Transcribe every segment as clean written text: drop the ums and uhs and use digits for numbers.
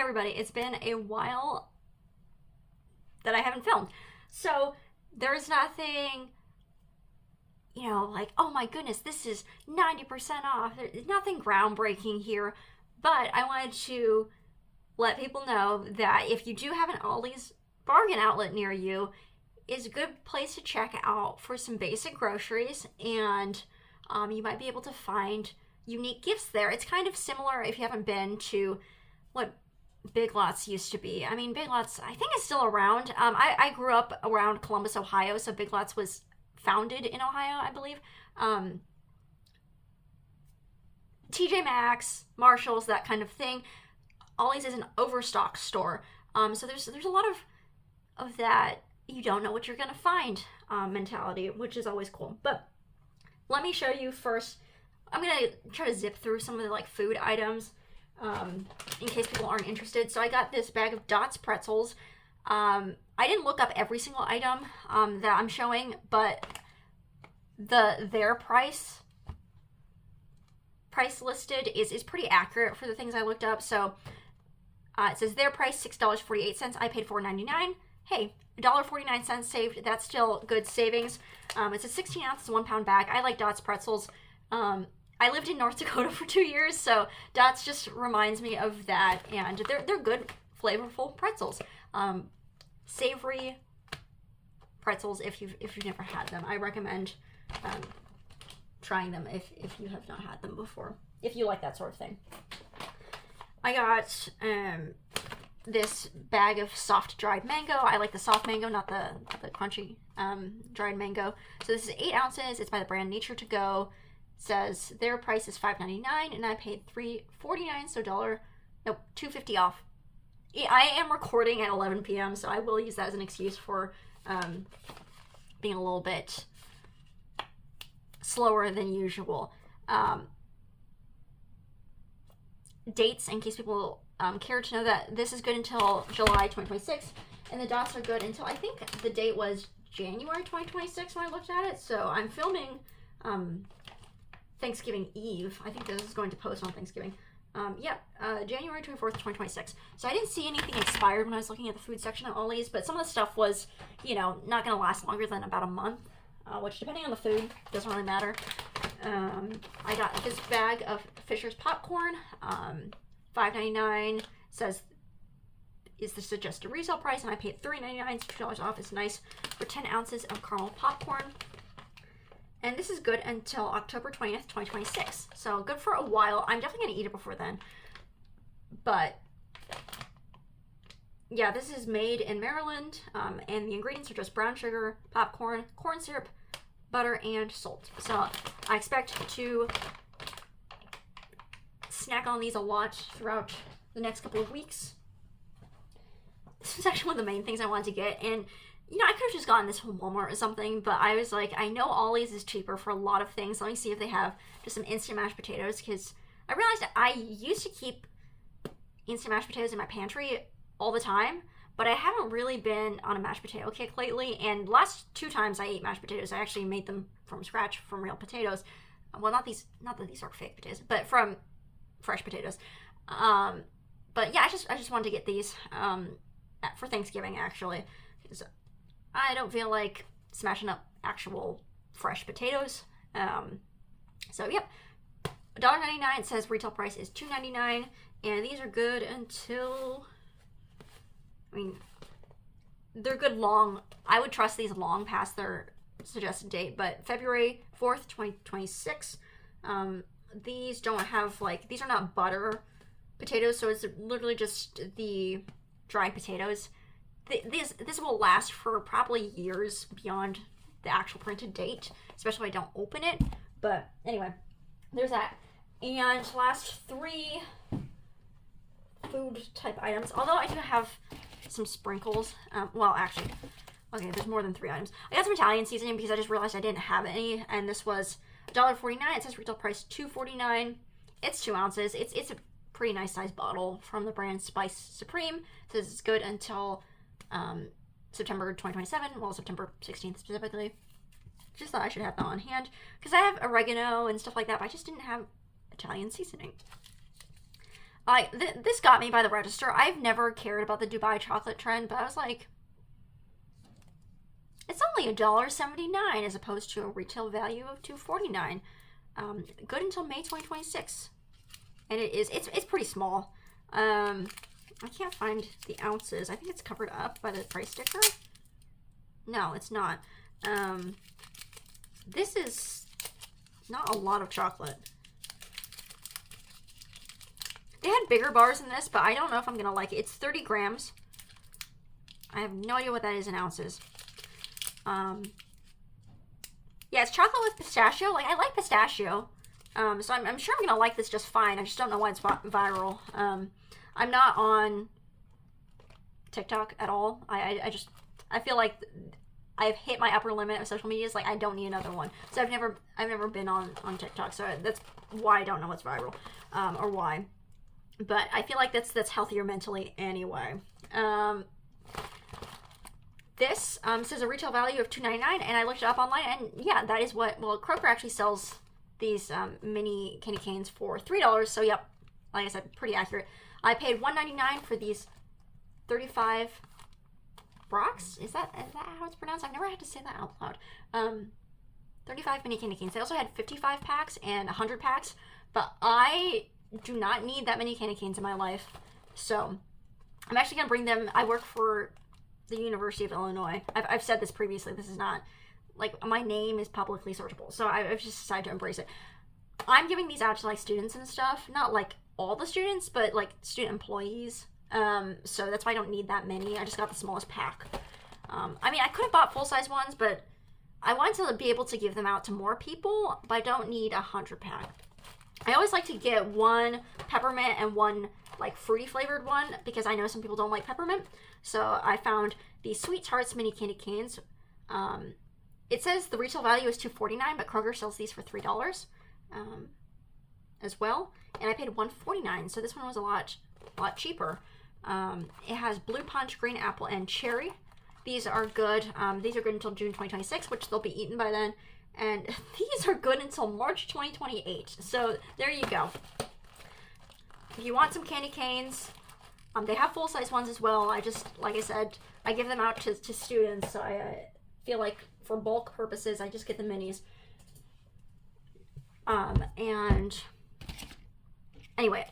everybody. It's been a while that I haven't filmed. So there's nothing, like, oh my goodness, this is 90% off. There's nothing groundbreaking here. But I wanted to let people know that if you do have an Ollie's bargain outlet near you, is a good place to check out for some basic groceries, and you might be able to find unique gifts there. It's kind of similar, if you haven't been, to what Big Lots used to be. I mean, Big Lots, I think, is still around. I grew up around Columbus, Ohio, so Big Lots was founded in Ohio, I believe. TJ Maxx, Marshalls, that kind of thing. Ollie's is an overstock store. So there's a lot of that you don't know what you're going to find mentality, which is always cool. But let me show you first. I'm going to try to zip through some of the food items in case people aren't interested. So I got this bag of Dots pretzels. I didn't look up every single item that I'm showing, but their price listed is pretty accurate for the things I looked up. So it says their price $6.48. I paid $4.99. Hey, $1.49 saved. That's still good savings. It's a 16 ounces, 1 pound bag. I like Dots pretzels. I lived in North Dakota for 2 years, so Dots just reminds me of that, and they're good, flavorful pretzels. Savory pretzels. If you've never had them, I recommend trying them if you have not had them before, if you like that sort of thing. I got this bag of soft dried mango. I like the soft mango, not the crunchy dried mango. So this is 8 ounces. It's by the brand Nature To Go. It says their price is $5.99 and I paid $3.49, so $2.50 off. I am recording at 11 p.m., so I will use that as an excuse for being a little bit slower than usual. Dates, in case people care to know, that this is good until July 2026, and the Dots are good until, I think the date was January 2026 when I looked at it. So I'm filming Thanksgiving Eve. I think this is going to post on Thanksgiving. January 24th, 2026. So I didn't see anything expired when I was looking at the food section at Ollie's, but some of the stuff was, not going to last longer than about a month, which, depending on the food, doesn't really matter. I got this bag of Fisher's popcorn, $5.99, says is the suggested resale price, and I paid $3.99, so $2 off. Is nice for 10 ounces of caramel popcorn. And this is good until October 20th, 2026. So good for a while. I'm definitely going to eat it before then. But yeah, this is made in Maryland, and the ingredients are just brown sugar, popcorn, corn syrup, butter, and salt. So I expect to snack on these a lot throughout the next couple of weeks. This was actually one of the main things I wanted to get, and I could have just gotten this from Walmart or something, but I was like, I know Ollie's is cheaper for a lot of things. Let me see if they have just some instant mashed potatoes, because I realized that I used to keep instant mashed potatoes in my pantry all the time, but I haven't really been on a mashed potato kick lately, and the last 2 times I ate mashed potatoes, I actually made them from scratch, from real potatoes. Well, not that these are fake potatoes, but from fresh potatoes. But yeah, I just wanted to get these for Thanksgiving, actually, because I don't feel like smashing up actual fresh potatoes. So yep, $1.99. It says retail price is $2.99, and these are good until, they're good long. I would trust these long past their suggested date, but February 4th, 2026. These don't have, these are not butter potatoes, so it's literally just the dried potatoes. This will last for probably years beyond the actual printed date, especially if I don't open it. But anyway, there's that. And last 3 food type items, although I do have some sprinkles. Actually, okay, there's more than 3 items. I got some Italian seasoning because I just realized I didn't have any, and this was $1.49. It says retail price $2.49. It's 2 ounces. It's a pretty nice sized bottle from the brand Spice Supreme. It says it's good until September 2027, September 16th specifically. Just thought I should have that on hand because I have oregano and stuff like that, but I just didn't have Italian seasoning. This got me by the register. I've never cared about the Dubai chocolate trend, but I was like, it's only $1.79 as opposed to a retail value of $2.49. Good until May 2026, and it's pretty small. I can't find the ounces. I think it's covered up by the price sticker. No, it's not. This is not a lot of chocolate. They had bigger bars than this, but I don't know if I'm going to like it. It's 30 grams. I have no idea what that is in ounces. Yeah, it's chocolate with pistachio. Like, I like pistachio. So I'm sure I'm going to like this just fine. I just don't know why it's viral. I'm not on TikTok at all. I feel like I've hit my upper limit of social media. It's like, I don't need another one. So I've never been on TikTok. So that's why I don't know what's viral, or why. But I feel like that's healthier mentally anyway. This says a retail value of $2.99, and I looked it up online, and yeah, that is what. Well, Kroger actually sells these mini candy canes for $3. So yep, like I said, pretty accurate. I paid $1.99 for these 35 rocks. Is that how it's pronounced? I've never had to say that out loud. 35 mini candy canes. They also had 55 packs and 100 packs, but I do not need that many candy canes in my life. So I'm actually gonna bring them. I work for the University of Illinois. I've said this previously. This is not like my name is publicly searchable, so I've just decided to embrace it. I'm giving these out to like students and stuff, not like all the students, but like student employees. So that's why I don't need that many. I just got the smallest pack. I mean, I could have bought full-size ones, but I wanted to be able to give them out to more people, but I don't need 100 pack. I always like to get one peppermint and one like fruity flavored one because I know some people don't like peppermint. So I found these Sweet Tarts mini candy canes. It says the retail value is $2.49, but Kroger sells these for $3 as well. And I paid $1.49, so this one was a lot cheaper. It has blue punch, green apple, and cherry. These are good. These are good until June 2026, which they'll be eaten by then. And these are good until March 2028. So there you go. If you want some candy canes, they have full-size ones as well. I just, like I said, I give them out to students. So I feel like for bulk purposes, I just get the minis. And anyway,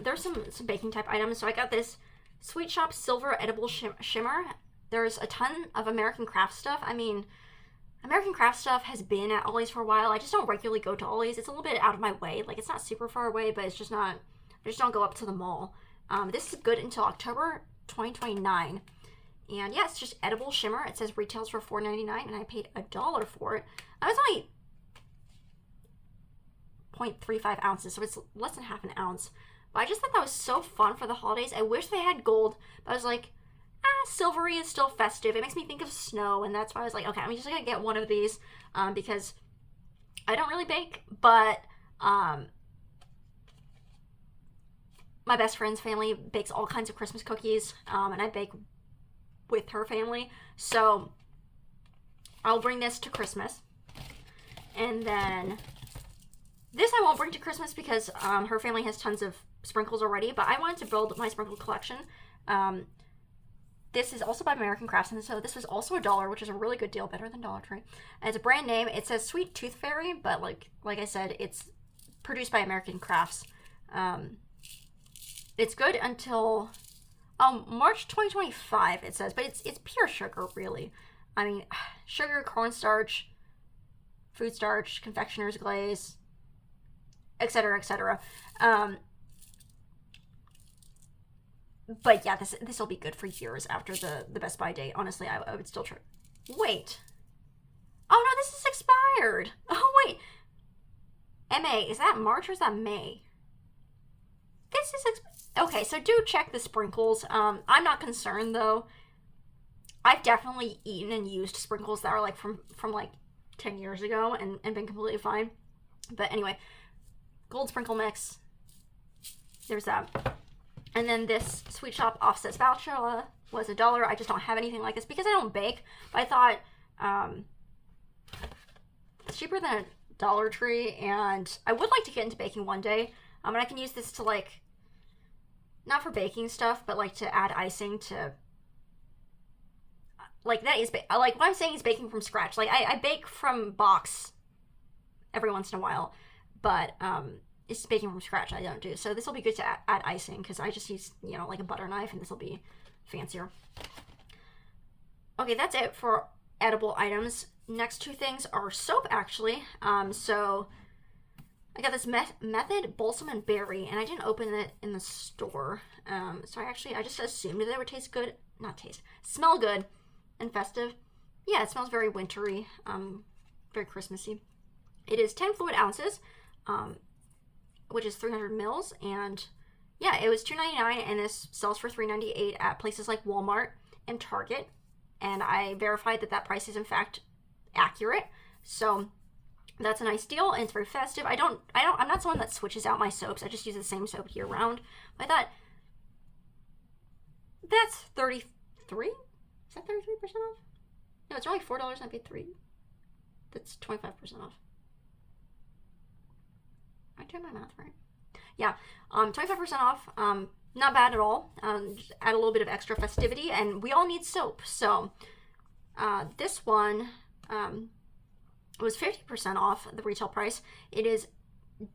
there's some baking type items. So I got this Sweet Shop Silver Edible Shimmer. There's a ton of American craft stuff. I mean, American craft stuff has been at Ollie's for a while. I just don't regularly go to Ollie's. It's a little bit out of my way. Like, it's not super far away, but it's just not, I just don't go up to the mall. This is good until October 2029. And yeah, it's just edible shimmer. It says retails for $4.99, and I paid $1 for it. I was only 0.35 ounces, so it's less than half an ounce. But I just thought that was so fun for the holidays. I wish they had gold, but I was like, silvery is still festive. It makes me think of snow, and that's why I was like, okay, I'm just gonna get one of these because I don't really bake, but my best friend's family bakes all kinds of Christmas cookies, and I bake with her family, so I'll bring this to Christmas. And then this I won't bring to Christmas because her family has tons of sprinkles already, but I wanted to build my sprinkle collection. This is also by American Crafts, and so this was also $1, which is a really good deal, better than Dollar Tree. And it's a brand name. It says Sweet Tooth Fairy, but like I said, it's produced by American Crafts. It's good until March 2025, it says, but it's pure sugar, really. I mean, sugar, cornstarch, food starch, confectioner's glaze, etc., etc. But yeah, this will be good for years after the Best Buy date. Honestly, I would still try. Wait. Oh no, this is expired. Oh wait. MA, is that March or is that May? This is okay, so do check the sprinkles. I'm not concerned though. I've definitely eaten and used sprinkles that are like from like 10 years ago and been completely fine. But anyway, gold sprinkle mix. There's that. And then this Sweet Shop Offset Spatula was $1. I just don't have anything like this because I don't bake. But I thought it's cheaper than a Dollar Tree, and I would like to get into baking one day. And I can use this to like not for baking stuff, but like to add icing to, like that is, like what I'm saying is baking from scratch. Like I bake from box every once in a while, but it's baking from scratch I don't do. So this will be good to add icing because I just use, you know, like a butter knife, and this will be fancier. Okay, that's it for edible items. Next two things are soap, actually. So I got this Method Balsam and Berry, and I didn't open it in the store. So I just assumed that it would taste good. Not taste. Smell good and festive. Yeah, it smells very wintry, very Christmassy. It is 10 fluid ounces, which is 300 mils, and yeah, it was $2.99, and this sells for $3.98 at places like Walmart and Target, and I verified that price is in fact accurate, so that's a nice deal, and it's very festive. I'm not someone that switches out my soaps. I just use the same soap year round. I thought that's 33. Is that 33% off? No, it's only $4 and I paid $3. That's 25% off. Am I doing my math right? Yeah, 25% off. Not bad at all. Just add a little bit of extra festivity, and we all need soap. So this one was 50% off the retail price. It is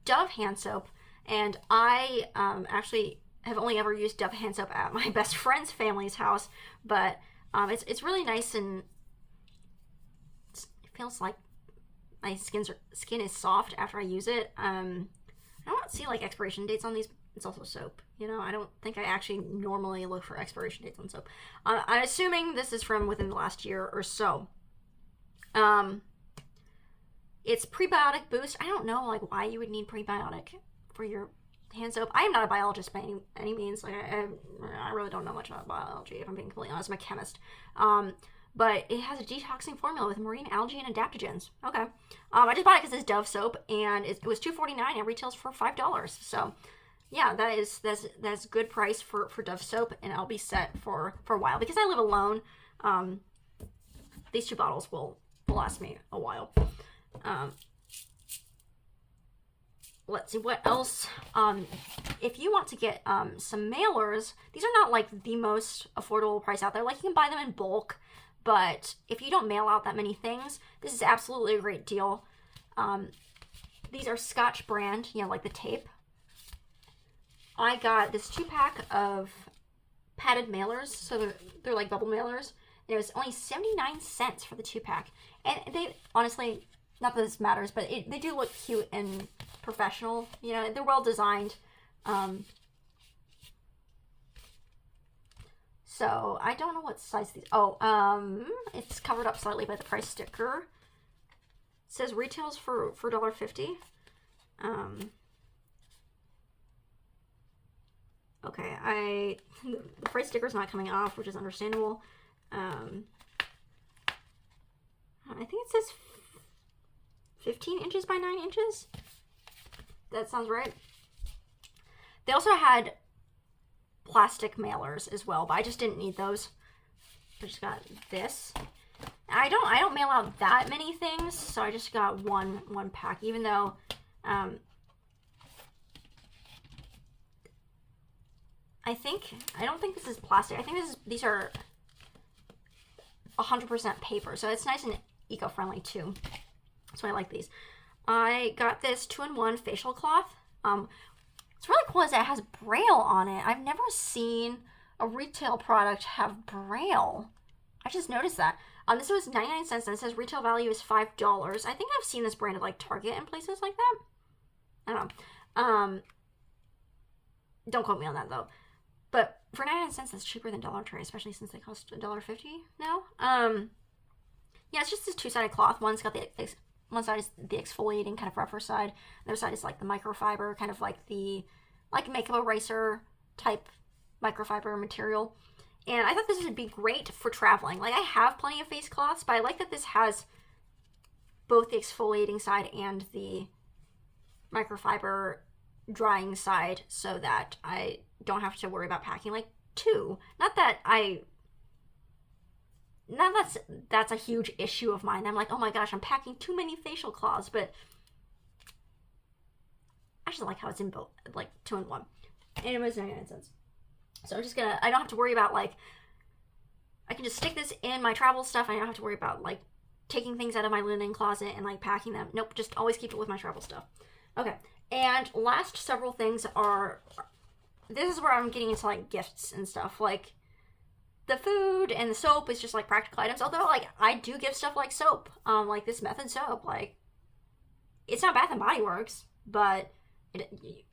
Dove hand soap, and I actually have only ever used Dove hand soap at my best friend's family's house, but it's really nice, and it feels like my skin is soft after I use it. I don't see like expiration dates on these. It's also soap, you know. I don't think I actually normally look for expiration dates on soap. I'm assuming this is from within the last year or so. It's prebiotic boost. I don't know like why you would need prebiotic for your hand soap. I am not a biologist by any means. Like I really don't know much about biology, if I'm being completely honest. I'm a chemist. But it has a detoxing formula with marine algae and adaptogens. Okay. I just bought it because it's Dove soap, and it was $2.49 and it retails for $5. So yeah, that's good price for Dove soap, and I'll be set for a while because I live alone. These two bottles will last me a while. Let's see what else. If you want to get some mailers, these are not like the most affordable price out there. Like you can buy them in bulk, but if you don't mail out that many things, this is absolutely a great deal. These are Scotch brand, you know, like the tape. I got this 2-pack of padded mailers, so they're like bubble mailers. And it was only 79 cents for the 2-pack. And they, honestly, not that this matters, but they do look cute and professional. You know, they're well designed. So I don't know what size these. Oh, it's covered up slightly by the price sticker. It says retails for $1.50. Okay, the price sticker's not coming off, which is understandable. I think it says 15 inches by 9 inches. That sounds right. They also had plastic mailers as well, but I just didn't need those. I just got this. I don't mail out that many things, so I just got one pack, even though I don't think this is plastic. I think these are 100% paper, so it's nice and eco-friendly too. So I like these. I got this 2-in-1 facial cloth. What's really cool is that it has Braille on it. I've never seen a retail product have Braille. I just noticed that. This was 99 cents, and it says retail value is $5. I think I've seen this brand at like Target and places like that. I don't know. Don't quote me on that though. But for 99 cents, that's cheaper than Dollar Tree, especially since they cost $1.50 now. Yeah, it's just this 2-sided cloth. One side is the exfoliating kind of rougher side. The other side is like the microfiber, kind of like the makeup eraser type microfiber material. And I thought this would be great for traveling. Like I have plenty of face cloths, but I like that this has both the exfoliating side and the microfiber drying side, so that I don't have to worry about packing like two. Not that's a huge issue of mine. I'm like, oh my gosh, I'm packing too many facial cloths, but I just like how it's in both, like 2-in-1. And it was 99 cents. So I'm just gonna, I don't have to worry about like, I can just stick this in my travel stuff. I don't have to worry about like taking things out of my linen closet and like packing them. Nope, just always keep it with my travel stuff. Okay, and last several things are, this is where I'm getting into like gifts and stuff. Like the food and the soap is just like practical items. Although like I do give stuff like soap, like this Method soap. Like it's not Bath and Body Works, but you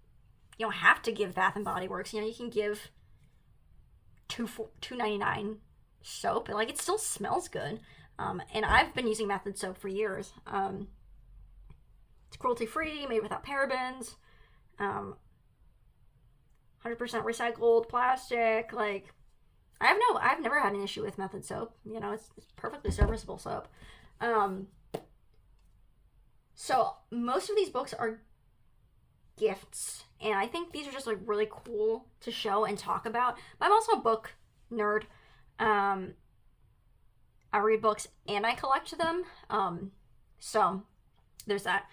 don't have to give Bath and Body Works. You know, you can give $2.99 soap, and like it still smells good. And I've been using Method soap for years. It's cruelty free, made without parabens, 100% recycled plastic. Like I've never had an issue with Method soap. You know, it's perfectly serviceable soap. So most of these books are gifts, and I think these are just like really cool to show and talk about. But I'm also a book nerd. I read books and I collect them. So there's that.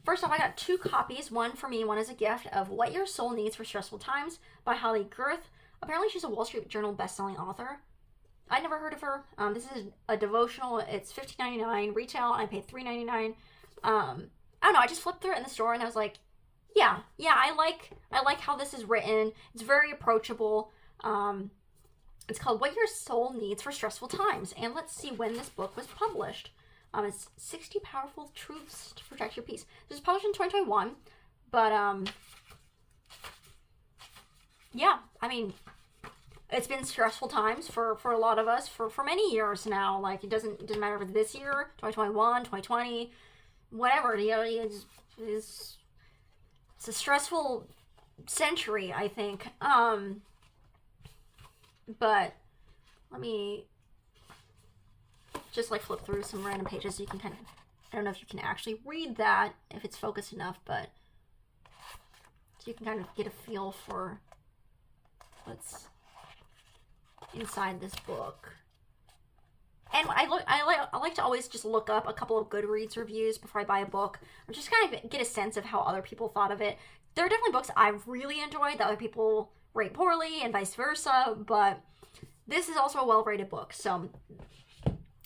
First off, I got 2 copies, one for me, one as a gift, of What Your Soul Needs for Stressful Times by Holly Girth. Apparently she's a Wall Street Journal bestselling author. I never heard of her. This is a devotional. It's $15.99 retail. I paid $3.99. I don't know. I just flipped through it in the store and I was like, yeah, I like how this is written. It's very approachable. It's called What Your Soul Needs for Stressful Times. And let's see when this book was published. It's 60 Powerful Truths to Protect Your Peace. This was published in 2021. But, yeah, I mean, it's been stressful times for a lot of us for many years now. Like, it doesn't matter if it's this year, 2021, 2020, whatever. You know, it's a stressful century, I think. But let me just like flip through some random pages so you can kind of, I don't know if you can actually read that if it's focused enough, but so you can kind of get a feel for what's inside this book. And I like to always just look up a couple of Goodreads reviews before I buy a book. I'm just kind of get a sense of how other people thought of it. There are definitely books I've really enjoyed that other people rate poorly and vice versa, but this is also a well-rated book, so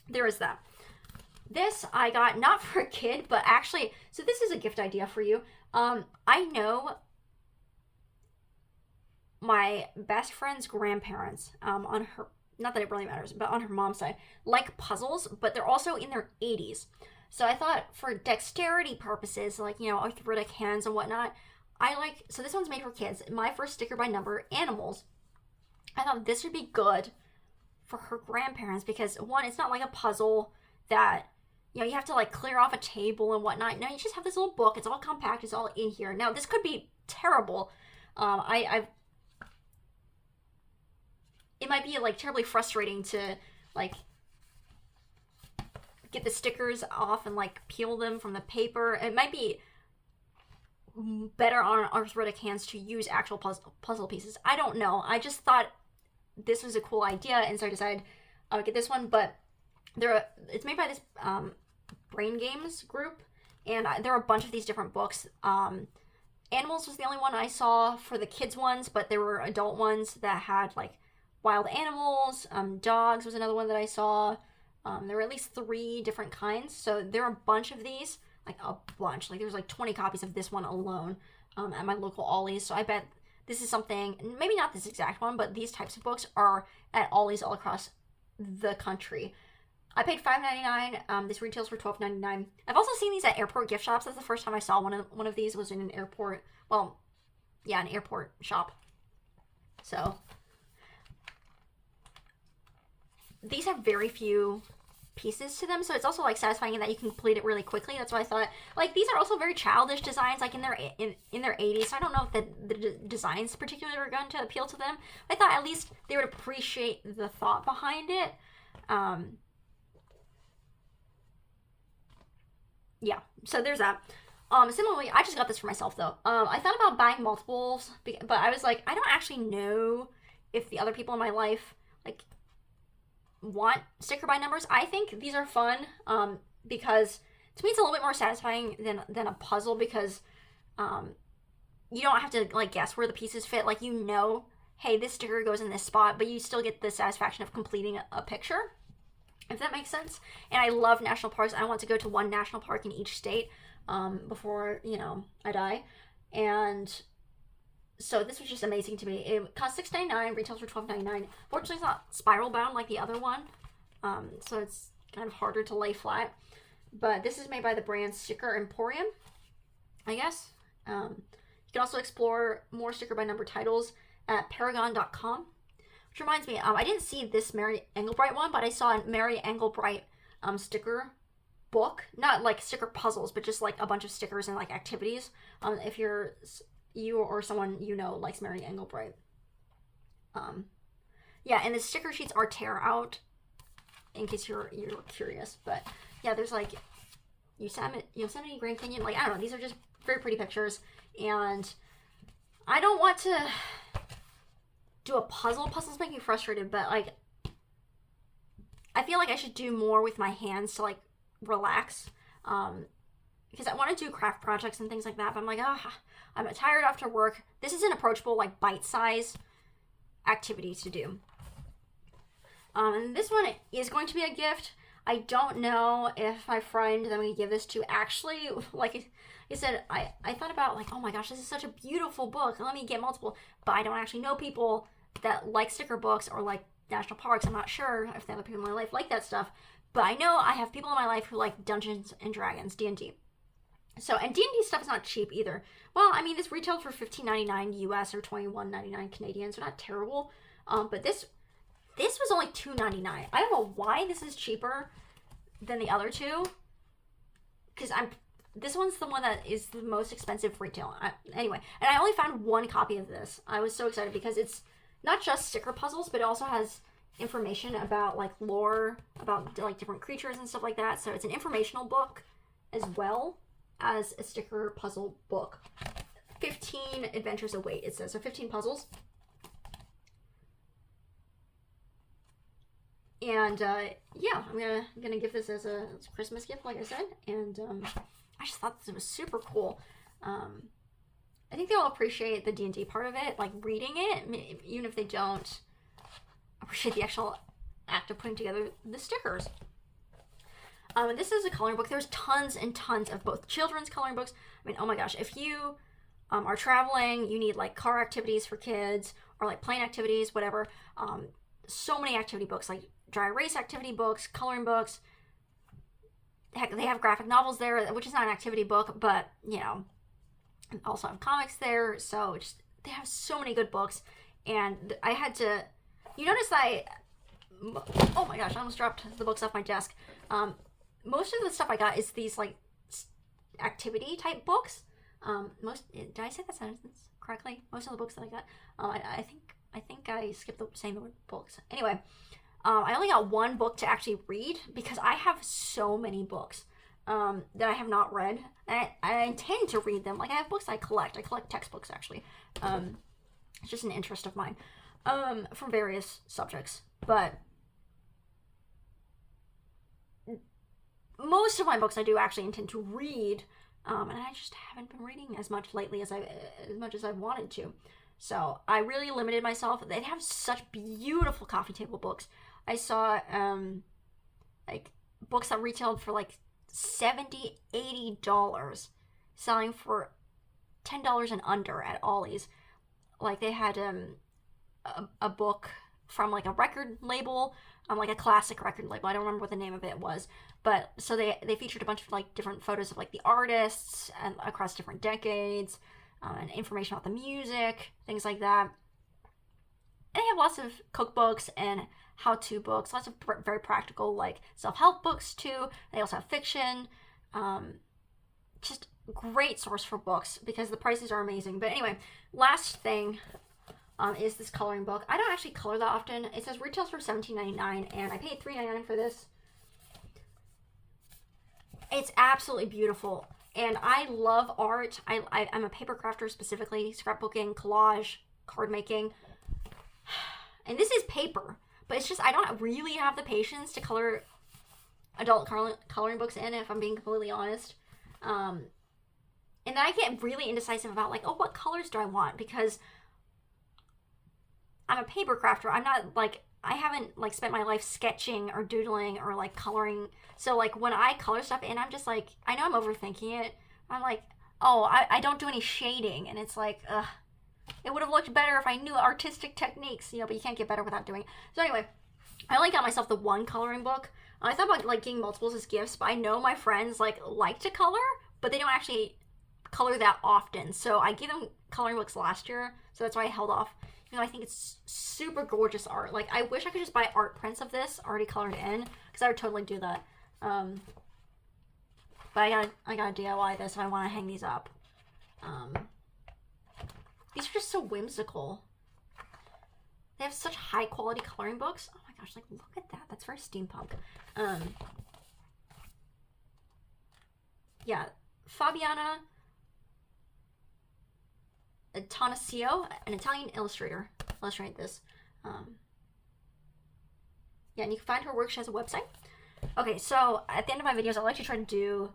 there is that. This I got not for a kid, but actually, so this is a gift idea for you. I know my best friend's grandparents, on her, not that it really matters, but on her mom's side, like puzzles, but they're also in their 80s. So I thought for dexterity purposes, like, you know, arthritic hands and whatnot, so this one's made for kids. My first sticker by number, animals. I thought this would be good for her grandparents because, one, it's not like a puzzle that, you know, you have to like clear off a table and whatnot. No, you just have this little book. It's all compact. It's all in here. Now, this could be terrible. It might be like terribly frustrating to like get the stickers off and like peel them from the paper. It might be better on arthritic hands to use actual puzzle pieces. I don't know. I just thought this was a cool idea, and so I decided I would get this one. But it's made by this Brain Games group, and there are a bunch of these different books. Animals was the only one I saw for the kids ones, but there were adult ones that had like wild animals. Dogs was another one that I saw. There were at least 3 different kinds, so there are a bunch of these. Like a bunch. Like there's like 20 copies of this one alone at my local Ollie's. So I bet this is something, maybe not this exact one, but these types of books are at Ollie's all across the country. I paid $5.99. This retails for $12.99. I've also seen these at airport gift shops. That's the first time I saw one of these was in an airport. Well, yeah, an airport shop. So these have very few pieces to them, so it's also like satisfying in that you can complete it really quickly. That's why I thought, like, these are also very childish designs, like in their 80s, so I don't know if the designs particularly are going to appeal to them. I thought at least they would appreciate the thought behind it. Yeah, so there's that. Similarly, I just got this for myself though. I thought about buying multiples, but I was like, I don't actually know if the other people in my life like want sticker by numbers. I think these are fun because to me it's a little bit more satisfying than a puzzle because you don't have to like guess where the pieces fit. Like, you know hey, this sticker goes in this spot, but you still get the satisfaction of completing a picture, if that makes sense. And I love national parks. I want to go to one national park in each state before, you know, I die. And so this was just amazing to me. It cost $6.99, retails for $12.99. Fortunately, it's not spiral bound like the other one, so it's kind of harder to lay flat. But this is made by the brand Sticker Emporium, I guess. You can also explore more sticker by number titles at paragon.com. Which reminds me, I didn't see this Mary Engelbreit one, but I saw a Mary Engelbreit sticker book. Not like sticker puzzles, but just like a bunch of stickers and like activities. If you or someone you know likes Mary Engelbreit. Yeah, and the sticker sheets are tear out, in case you're curious. But yeah, there's like Yosemite, Grand Canyon. Like, I don't know, these are just very pretty pictures. And I don't want to do a puzzle. Puzzles make me frustrated, but like, I feel like I should do more with my hands to like relax. Because I want to do craft projects and things like that, but I'm like, I'm tired after work. This is an approachable, like, bite-size activity to do. And this one is going to be a gift. I don't know if my friend that I'm going to give this to actually, like I said, I thought about, like, oh my gosh, this is such a beautiful book. Let me get multiple. But I don't actually know people that like sticker books or like national parks. I'm not sure if the other people in my life like that stuff. But I know I have people in my life who like Dungeons and Dragons, D&D. So, and D&D stuff is not cheap either. Well, I mean, this retailed for $15.99 US or $21.99 Canadian, so not terrible. But this was only $2.99. I don't know why this is cheaper than the other two. Because this one's the one that is the most expensive retail. Anyway, and I only found one copy of this. I was so excited because it's not just sticker puzzles, but it also has information about like lore, about like different creatures and stuff like that. So it's an informational book as well as a sticker puzzle book. 15 adventures await, it says. So 15 puzzles. And yeah, I'm gonna give this as a Christmas gift, like I said. And I just thought this was super cool. I think they'll appreciate the D&D part of it, like reading it, even if they don't appreciate the actual act of putting together the stickers. This is a coloring book. There's tons and tons of both children's coloring books. I mean, oh my gosh, if you are traveling, you need like car activities for kids or like plane activities, whatever. So many activity books, like dry erase activity books, coloring books. Heck, they have graphic novels there, which is not an activity book, but you know, also have comics there. So just they have so many good books, and I had to. You notice oh my gosh, I almost dropped the books off my desk. Most of the stuff I got is these like activity type books. Did I say that sentence correctly? Most of the books that I got, I think I skipped saying the word books. Anyway, I only got one book to actually read because I have so many books that I have not read. And I intend to read them. Like, I have books I collect. I collect textbooks, actually. It's just an interest of mine from various subjects. But most of my books I do actually intend to read, and I just haven't been reading as much lately as I wanted to. So I really limited myself. They have such beautiful coffee table books. I saw like books that retailed for like $70, $80, selling for $10 and under at Ollie's. Like they had a book from like a record label, like a classic record label. I don't remember what the name of it was, but so they featured a bunch of like different photos of like the artists and across different decades, and information about the music, things like that. And they have lots of cookbooks and how-to books, lots of very practical like self-help books too. They also have fiction. Just great source for books because the prices are amazing. But anyway, last thing is this coloring book. I don't actually color that often. It says retails for $17.99 and I paid $3.99 for this. It's absolutely beautiful. And I love art. I'm a paper crafter, specifically scrapbooking, collage, card making. And this is paper, but it's just I don't really have the patience to color adult coloring books in, if I'm being completely honest. And then I get really indecisive about like, oh, what colors do I want? Because I'm a paper crafter. I'm not like, I haven't like spent my life sketching or doodling or like coloring. So like when I color stuff in, I'm just like, I know I'm overthinking it. I'm like, oh, I don't do any shading. And it's like, ugh. It would have looked better if I knew artistic techniques, you know, but you can't get better without doing it. So anyway, I only got myself the one coloring book. I thought about like getting multiples as gifts, but I know my friends like to color, but they don't actually color that often. So I gave them coloring books last year, so that's why I held off. You know, I think it's super gorgeous art. Like I wish I could just buy art prints of this already colored in, because I would totally do that. But I gotta DIY this if I want to hang these up. These are just so whimsical. They have such high quality coloring books. Oh my gosh, like look at that. That's very steampunk. Yeah, Fabiana Tanasio, an Italian illustrator, illustrated this. Yeah, and you can find her work. She has a website. Okay, so at the end of my videos, I like to try to do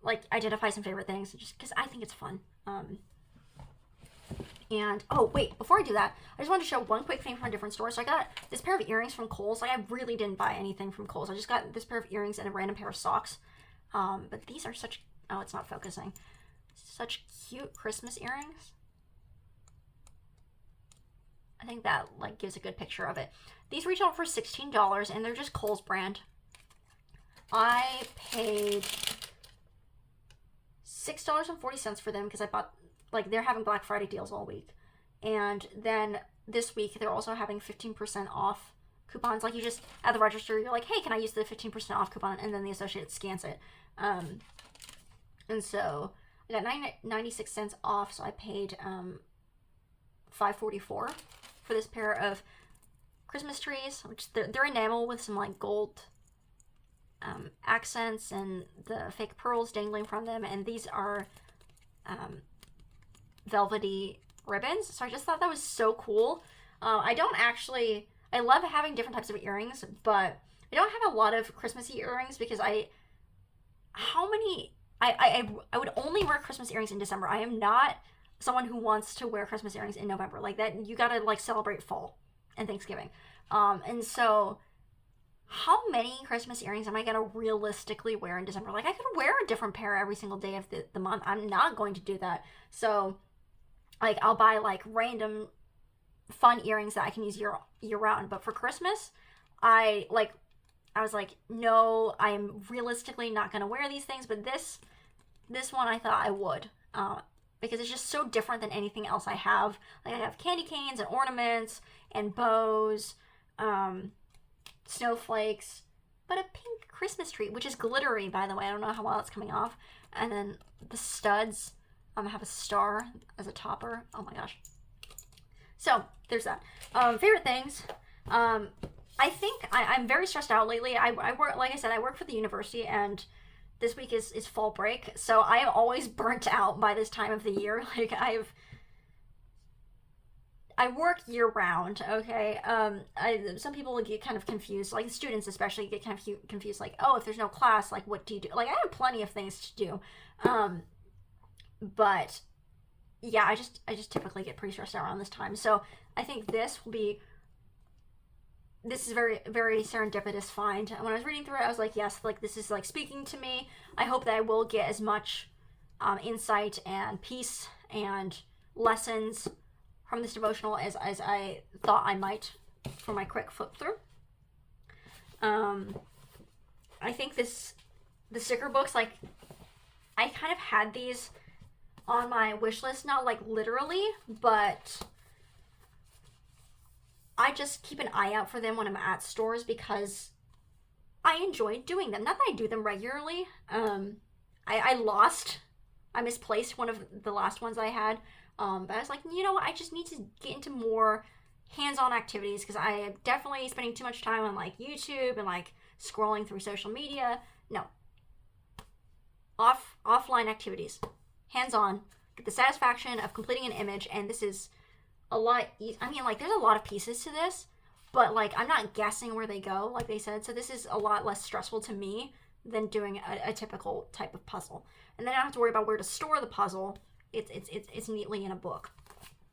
like identify some favorite things, just because I think it's fun. And oh wait, before I do that, I just wanted to show one quick thing from a different store. So I got this pair of earrings from Kohl's. Like I really didn't buy anything from Kohl's. I just got this pair of earrings and a random pair of socks. But these are such, oh, it's not focusing. Such cute Christmas earrings. I think that like gives a good picture of it. These retail for $16 and they're just Kohl's brand. I paid $6.40 for them because I bought, like, they're having Black Friday deals all week. And then this week they're also having 15% off coupons. Like you just at the register, you're like, hey, can I use the 15% off coupon? And then the associate scans it. And so I got 96 cents off, so I paid $5.44 for this pair of Christmas trees, which they're enamel with some like gold accents and the fake pearls dangling from them, and these are velvety ribbons. So I just thought that was so cool. I love having different types of earrings, but I don't have a lot of Christmassy earrings because I would only wear Christmas earrings in December. I am not someone who wants to wear Christmas earrings in November. Like that, you gotta like celebrate fall and Thanksgiving. And so how many Christmas earrings am I gonna realistically wear in December? Like I could wear a different pair every single day of the month. I'm not going to do that. So like I'll buy like random fun earrings that I can use year round. But for Christmas, I was like, no, I'm realistically not gonna wear these things. But this one I thought I would, because it's just so different than anything else I have. Like I have candy canes and ornaments and bows, snowflakes, but a pink Christmas tree, which is glittery, by the way. I don't know how well it's coming off. And then the studs, have a star as a topper. Oh my gosh. So there's that. Favorite things. I think I'm very stressed out lately. I work, like I said, I work for the university, and this week is fall break, so I am always burnt out by this time of the year. Like I work year round, okay? Some people get kind of confused, like students especially get kind of confused, like, oh, if there's no class, like, what do you do? Like, I have plenty of things to do, but yeah, I just typically get pretty stressed out around this time. So I think this is very, very serendipitous find. And when I was reading through it, I was like, yes, like this is like speaking to me. I hope that I will get as much insight and peace and lessons from this devotional as I thought I might for my quick flip through. I think the sticker books, like I kind of had these on my wish list, not like literally, but I just keep an eye out for them when I'm at stores because I enjoy doing them. Not that I do them regularly. I misplaced one of the last ones I had. But I was like, you know what? I just need to get into more hands-on activities because I am definitely spending too much time on like YouTube and like scrolling through social media. No. Offline activities. Hands-on. Get the satisfaction of completing an image, and this is a lot. I mean, like, there's a lot of pieces to this, but like, I'm not guessing where they go, like they said. So this is a lot less stressful to me than doing a typical type of puzzle. And then I don't have to worry about where to store the puzzle. It's neatly in a book.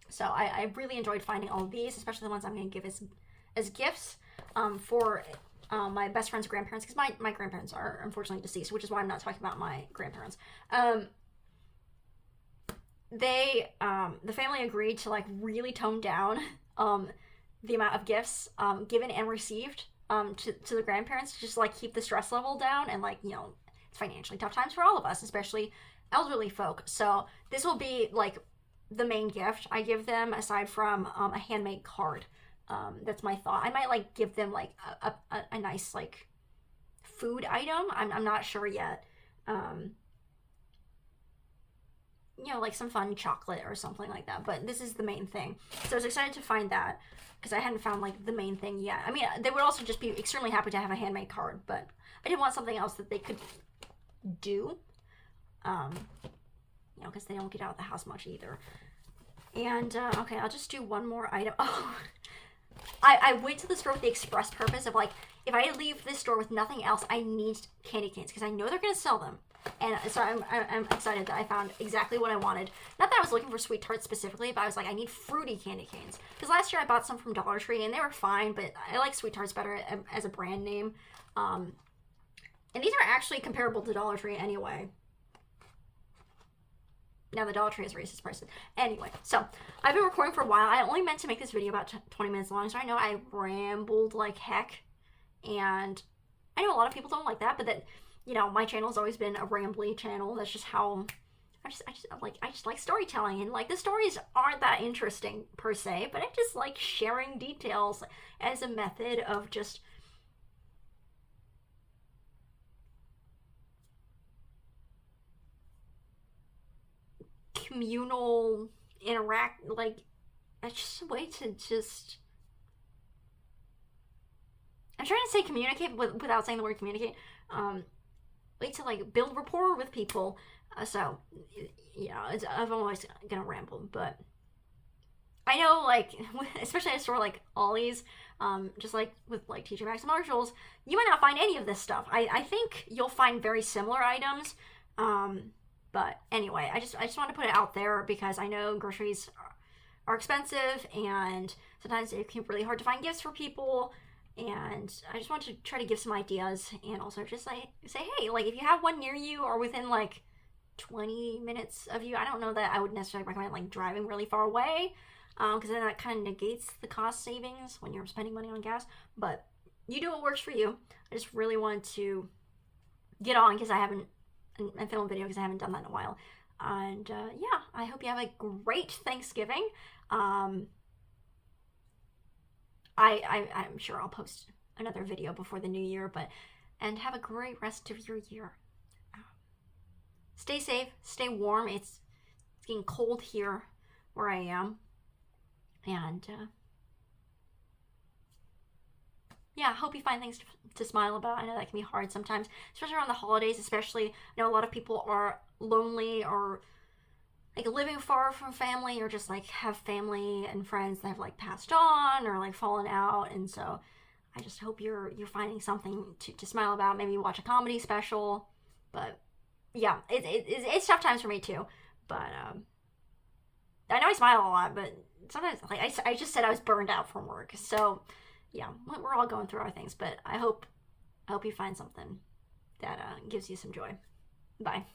So I really enjoyed finding all of these, especially the ones I'm going to give as gifts for my best friend's grandparents, because my grandparents are unfortunately deceased, which is why I'm not talking about my grandparents. The family agreed to like really tone down the amount of gifts given and received to the grandparents, to just like keep the stress level down, and like, it's financially tough times for all of us, especially elderly folk. So this will be like the main gift I give them, aside from a handmade card. That's my thought. I might like give them like a nice like food item. I'm not sure yet. Like some fun chocolate or something like that. But this is the main thing. So I was excited to find that, because I hadn't found like the main thing yet. I mean, they would also just be extremely happy to have a handmade card, but I didn't want something else that they could do. Because they don't get out of the house much either. And okay, I'll just do one more item. Oh, I went to the store with the express purpose of like, if I leave this store with nothing else, I need candy canes, because I know they're gonna sell them. And so I'm excited that I found exactly what I wanted. Not that I was looking for sweet tarts specifically, but I was like, I need fruity candy canes. Because last year I bought some from Dollar Tree and they were fine, but I like sweet tarts better as a brand name. And these are actually comparable to Dollar Tree anyway. Now the Dollar Tree is racist prices. Anyway, so I've been recording for a while. I only meant to make this video about 20 minutes long, so I know I rambled like heck. And I know a lot of people don't like that, but that, my channel has always been a rambly channel. That's just how I just like storytelling, and like the stories aren't that interesting per se, but I just like sharing details as a method of just communal interact. Like, it's just a way to just, I'm trying to say communicate without saying the word communicate. Way to like build rapport with people. So I'm always gonna ramble, but I know, like, especially at a store like Ollie's, just like with like TJ Maxx and Marshalls, you might not find any of this stuff. I think you'll find very similar items. But anyway, I just want to put it out there, because I know groceries are expensive, and sometimes it can be really hard to find gifts for people. And I just want to try to give some ideas, and also just like say, hey, like if you have one near you or within like 20 minutes of you, I don't know that I would necessarily recommend like driving really far away, because then that kind of negates the cost savings when you're spending money on gas. But you do what works for you. I just really wanted to get on, because I haven't, and film a video, because I haven't done that in a while. And yeah, I hope you have a great Thanksgiving. I'm sure I'll post another video before the new year, and have a great rest of your year. Stay safe, stay warm. It's getting cold here where I am. And yeah, I hope you find things to smile about. I know that can be hard sometimes, especially around the holidays. Especially, I know a lot of people are lonely, or like living far from family, or just like have family and friends that have like passed on or like fallen out. And so I just hope you're finding something to smile about. Maybe watch a comedy special. But yeah, it's tough times for me too. But I know I smile a lot, but sometimes like I just said I was burned out from work. So yeah, we're all going through our things, but I hope you find something that gives you some joy. Bye.